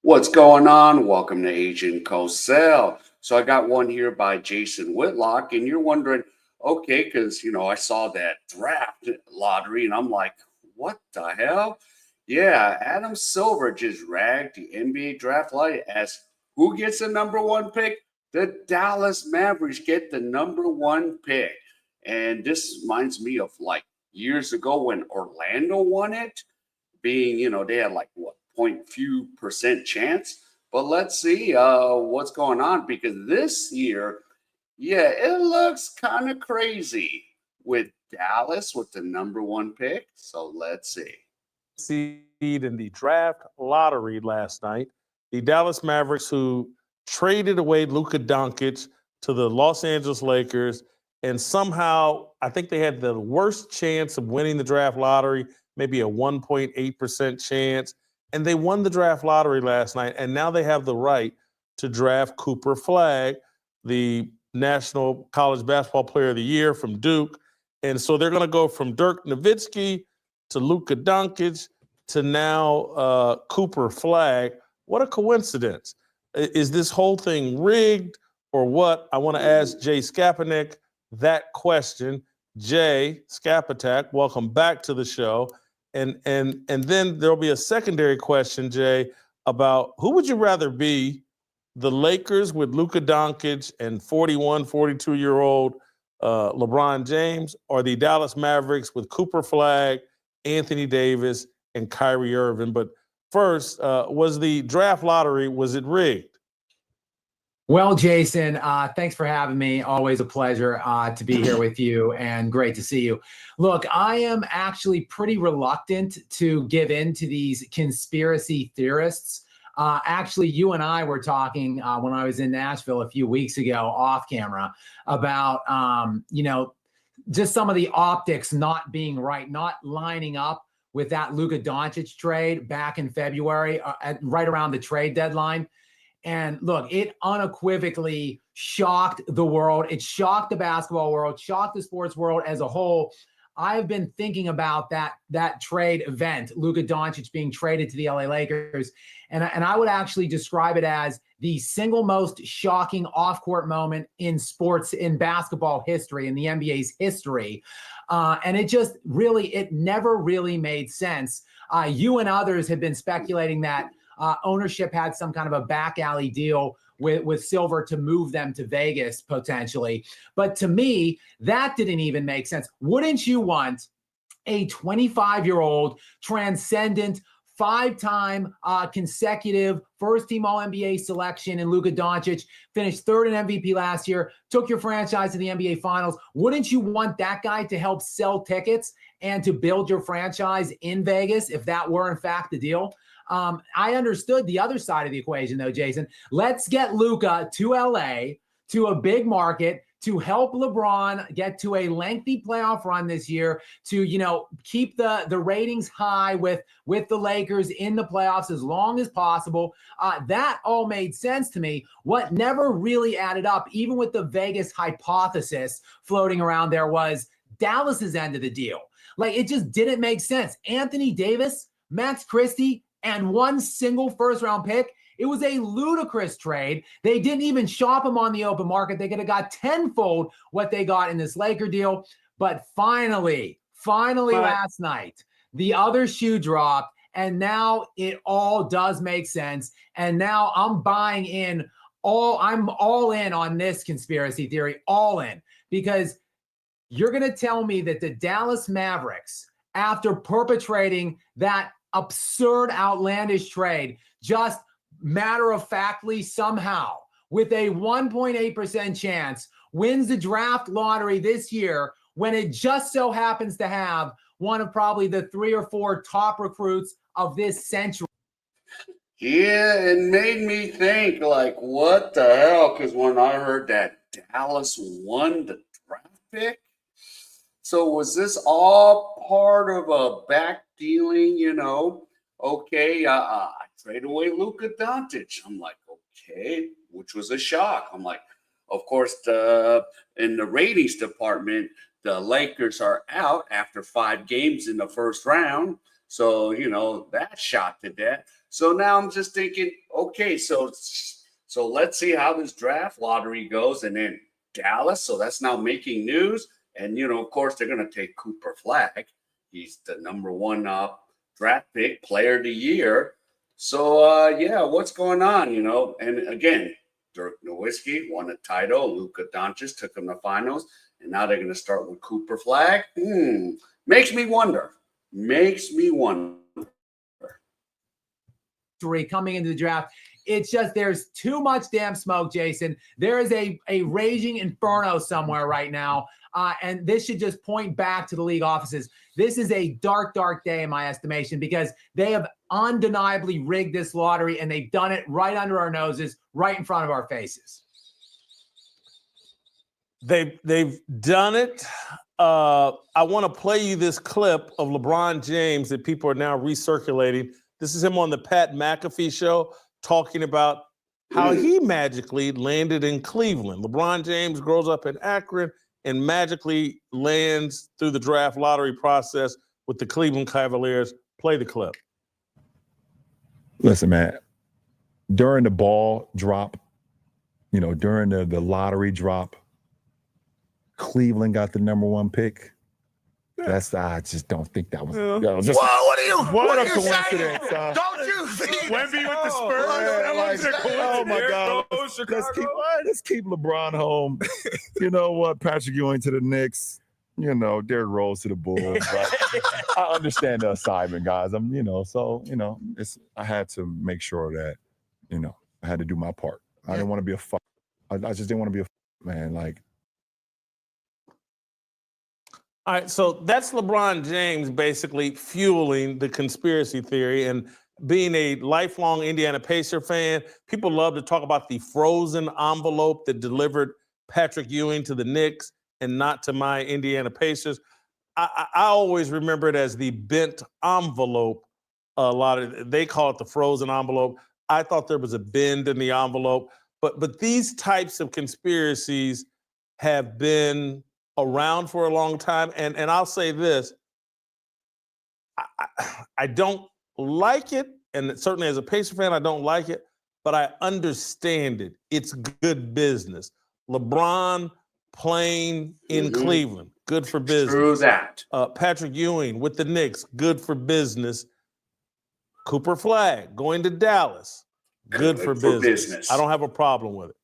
What's going on? Welcome to Agent Cosell. So I got one here by Jason Whitlock, and you're wondering, okay, because I saw that draft lottery, and I'm like, what the hell? Yeah, Adam Silver just ragged the NBA draft lottery as who gets the number one pick? The Dallas Mavericks get the number one pick. And this reminds me of like years ago when Orlando won it being, they had like what point few percent chance. But let's see what's going on because this year, yeah, it looks kind of crazy with Dallas with the number one pick. So let's see. Seed in the draft lottery last night. The Dallas Mavericks, who traded away Luka Doncic to the Los Angeles Lakers, and somehow I think they had the worst chance of winning the draft lottery, maybe a 1.8% chance. And they won the draft lottery last night, and now they have the right to draft Cooper Flagg, the National College Basketball Player of the Year from Duke. And so they're going to go from Dirk Nowitzki to Luka Doncic to now Cooper Flagg. What a coincidence. Is this whole thing rigged or what? I want to ask Jay Skapanek that question. Jay Skapatak, welcome back to the show. And then there'll be a secondary question, Jay, about who would you rather be, the Lakers with Luka Doncic and 41, 42-year-old LeBron James, or the Dallas Mavericks with Cooper Flagg, Anthony Davis, and Kyrie Irving. But first, was the draft lottery, was it rigged? Well, Jason, thanks for having me. Always a pleasure to be here with you and great to see you. Look, I am actually pretty reluctant to give in to these conspiracy theorists. Actually, you and I were talking when I was in Nashville a few weeks ago off camera about, just some of the optics not being right, not lining up with that Luka Doncic trade back in February, right around the trade deadline. And look, it unequivocally shocked the world. It shocked the basketball world, shocked the sports world as a whole. I've been thinking about that trade event, Luka Doncic being traded to the LA Lakers, and I would actually describe it as the single most shocking off-court moment in sports, in basketball history, in the NBA's history. And it never really made sense. You and others have been speculating that ownership had some kind of a back alley deal with Silver to move them to Vegas potentially. But to me, that didn't even make sense. Wouldn't you want a 25-year-old transcendent, five-time consecutive first-team All-NBA selection in Luka Doncic, finished third in MVP last year, took your franchise to the NBA Finals? Wouldn't you want that guy to help sell tickets and to build your franchise in Vegas if that were, in fact, the deal? I understood the other side of the equation, though, Jason. Let's get Luka to LA, to a big market, to help LeBron get to a lengthy playoff run this year, to keep the ratings high with the Lakers in the playoffs as long as possible. That all made sense to me. What never really added up, even with the Vegas hypothesis floating around there, was Dallas's end of the deal. Like, it just didn't make sense. Anthony Davis, Max Christie, and one single first-round pick. It was a ludicrous trade. They didn't even shop him on the open market. They could have got tenfold what they got in this Laker deal. But finally, last night, the other shoe dropped, and now it all does make sense. And now I'm buying in. I'm all in on this conspiracy theory, all in, because you're going to tell me that the Dallas Mavericks, after perpetrating that absurd, outlandish trade, just matter-of-factly somehow, with a 1.8% chance, wins the draft lottery this year when it just so happens to have one of probably the 3 or 4 top recruits of this century. Yeah, it made me think, like, what the hell? Because when I heard that Dallas won the draft pick, so was this all part of a back dealing, Okay, I traded away Luka Doncic. I'm like, okay, which was a shock. I'm like, of course, in the ratings department, the Lakers are out after 5 games in the first round. So, that shot to death. So now I'm just thinking, Okay, so let's see how this draft lottery goes, and then Dallas. So that's now making news, and of course, they're going to take Cooper Flagg. He's the #1 draft pick, player of the year. So yeah, what's going on? And again, Dirk Nowitzki won a title. Luka Doncic took him to finals, and now they're going to start with Cooper Flagg. Makes me wonder. Coming into the draft. It's just there's too much damn smoke, Jason. There is a raging inferno somewhere right now. And this should just point back to the league offices. This is a dark, dark day in my estimation because they have undeniably rigged this lottery and they've done it right under our noses, right in front of our faces. They've done it. I want to play you this clip of LeBron James that people are now recirculating. This is him on the Pat McAfee show talking about how he magically landed in Cleveland. LeBron James grows up in Akron and magically lands through the draft lottery process with the Cleveland Cavaliers. Play the clip. Listen, man, during the ball drop, during the lottery drop, Cleveland got the #1 pick. I just don't think that was. What a coincidence! Don't you think? Wemby with the Spurs. Oh my God! Let's keep LeBron home. You know what? Patrick Ewing to the Knicks. Derrick Rose to the Bulls. But I understand the assignment, guys. I had to make sure that, I had to do my part. I didn't want to be a fuck. I just didn't want to be a man. All right, so that's LeBron James basically fueling the conspiracy theory. And being a lifelong Indiana Pacer fan, people love to talk about the frozen envelope that delivered Patrick Ewing to the Knicks and not to my Indiana Pacers. I always remember it as the bent envelope. They call it the frozen envelope. I thought there was a bend in the envelope. But these types of conspiracies have been around for a long time. And I'll say this, I don't like it. And certainly as a Pacer fan, I don't like it, but I understand it. It's good business. LeBron playing in Cleveland, good for business. True that. Patrick Ewing with the Knicks, good for business. Cooper Flagg going to Dallas, good for business. I don't have a problem with it.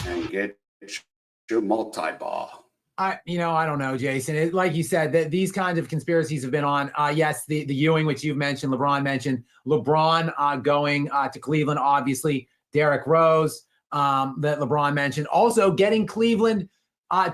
And get your multi-ball. I don't know, Jason. Like you said, that these kinds of conspiracies have been on. Yes, the Ewing, which you've mentioned, LeBron mentioned. LeBron going to Cleveland, obviously. Derrick Rose, that LeBron mentioned. Also getting Cleveland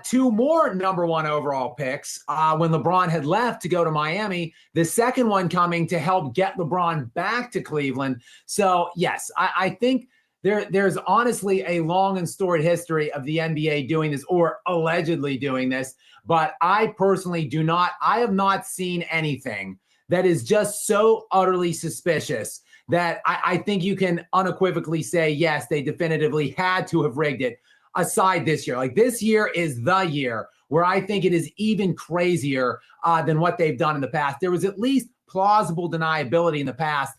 2 more #1 overall picks when LeBron had left to go to Miami. The second one coming to help get LeBron back to Cleveland. So, yes, I think there's honestly a long and storied history of the NBA doing this or allegedly doing this. But I personally I have not seen anything that is just so utterly suspicious that I think you can unequivocally say, yes, they definitively had to have rigged it. Aside this year, like this year is the year where I think it is even crazier than what they've done in the past. There was at least plausible deniability in the past.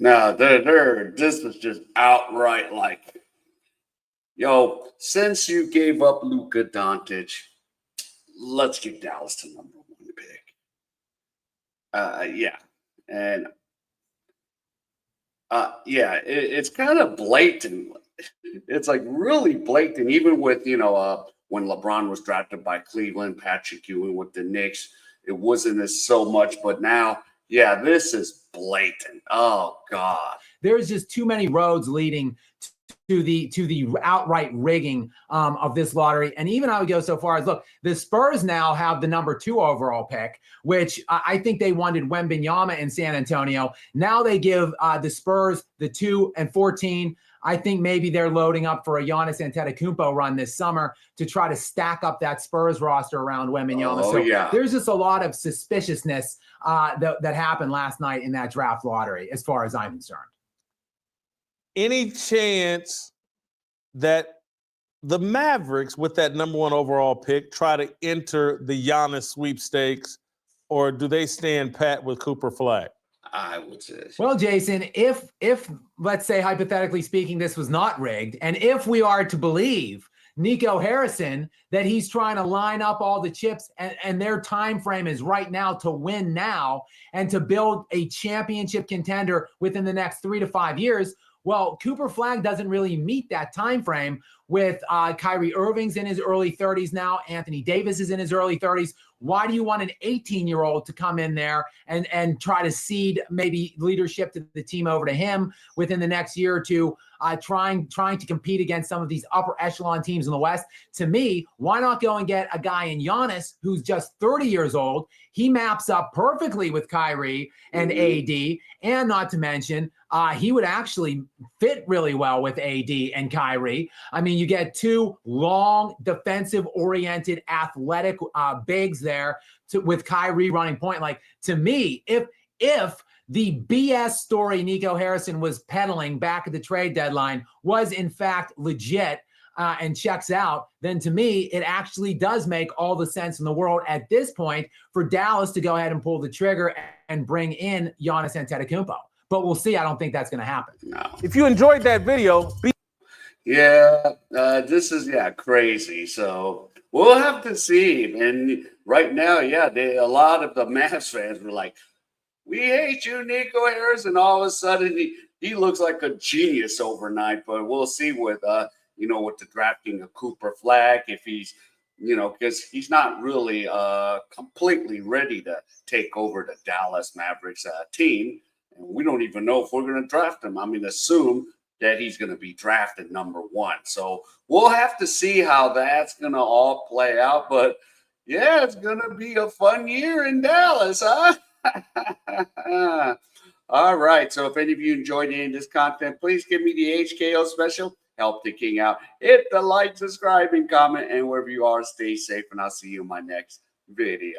No, this was just outright like, since you gave up Luka Doncic, let's give Dallas the #1 pick. Yeah. And it's kind of blatant. It's like really blatant, even with, when LeBron was drafted by Cleveland, Patrick Ewing with the Knicks, it wasn't as so much, but now, yeah, this is blatant. Oh God. There's just too many roads leading to the outright rigging of this lottery. And even I would go so far as, look, the Spurs now have the #2 overall pick, which I think they wanted Wembanyama in San Antonio. Now they give the Spurs the 2 and 14. I think maybe they're loading up for a Giannis Antetokounmpo run this summer to try to stack up that Spurs roster around Wembanyama. Oh, yeah. There's just a lot of suspiciousness that happened last night in that draft lottery, as far as I'm concerned. Any chance that the Mavericks, with that #1 overall pick, try to enter the Giannis sweepstakes, or do they stand pat with Cooper Flagg? I would say. Well, Jason, if let's say hypothetically speaking, this was not rigged, and if we are to believe Nico Harrison that he's trying to line up all the chips and their time frame is right now to win now and to build a championship contender within the next 3 to 5 years, well, Cooper Flagg doesn't really meet that time frame with Kyrie Irving's in his early 30s now. Anthony Davis is in his early 30s. Why do you want an 18-year-old to come in there and try to cede maybe leadership to the team over to him within the next year or two, trying to compete against some of these upper echelon teams in the West? To me, why not go and get a guy in Giannis who's just 30 years old? He maps up perfectly with Kyrie and AD, and not to mention, he would actually fit really well with AD and Kyrie. I mean, you get two long, defensive-oriented, athletic bigs there with Kyrie running point. Like, to me, if the BS story Nico Harrison was peddling back at the trade deadline was in fact legit and checks out, then to me, it actually does make all the sense in the world at this point for Dallas to go ahead and pull the trigger and bring in Giannis Antetokounmpo. But we'll see. I don't think that's going to happen. No. If you enjoyed that video, This is crazy. So we'll have to see. And right now, a lot of the Mavs fans were like, "We hate you, Nico Harris," and all of a sudden he looks like a genius overnight. But we'll see with with the drafting of Cooper Flagg, if he's because he's not really completely ready to take over the Dallas Mavericks team. And we don't even know if we're going to draft him. I mean, assume that he's going to be drafted #1. So we'll have to see how that's going to all play out. But yeah, it's going to be a fun year in Dallas, huh? All right. So if any of you enjoyed any of this content, please give me the HKO special. Help the king out. Hit the like, subscribe, and comment. And wherever you are, stay safe. And I'll see you in my next video.